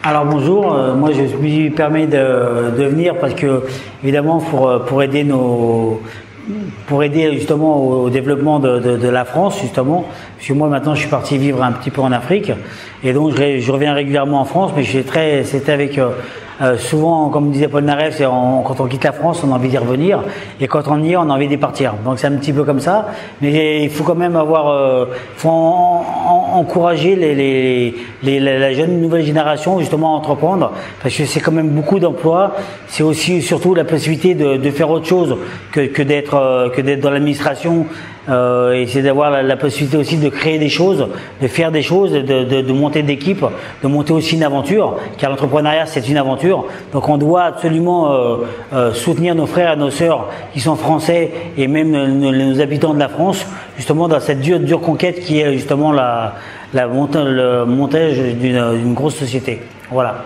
Alors bonjour, moi je me suis permis de venir parce que évidemment pour aider justement au développement de la France justement, parce que moi maintenant je suis parti vivre un petit peu en Afrique et donc je reviens régulièrement en France, mais c'était avec souvent, comme disait Paul Naref, quand on quitte la France, on a envie d'y revenir, et quand on y est, on a envie d'y partir. Donc c'est un petit peu comme ça, mais il faut quand même encourager la jeune nouvelle génération justement à entreprendre, parce que c'est quand même beaucoup d'emplois. C'est aussi surtout la possibilité de faire autre chose que d'être dans l'administration. Et c'est d'avoir la possibilité aussi de créer des choses, de faire des choses, de monter d'équipe, de monter aussi une aventure, car l'entrepreneuriat c'est une aventure. Donc on doit absolument soutenir nos frères et nos sœurs qui sont français et même nos habitants de la France, justement dans cette dure conquête qui est justement le montage d'une grosse société. Voilà.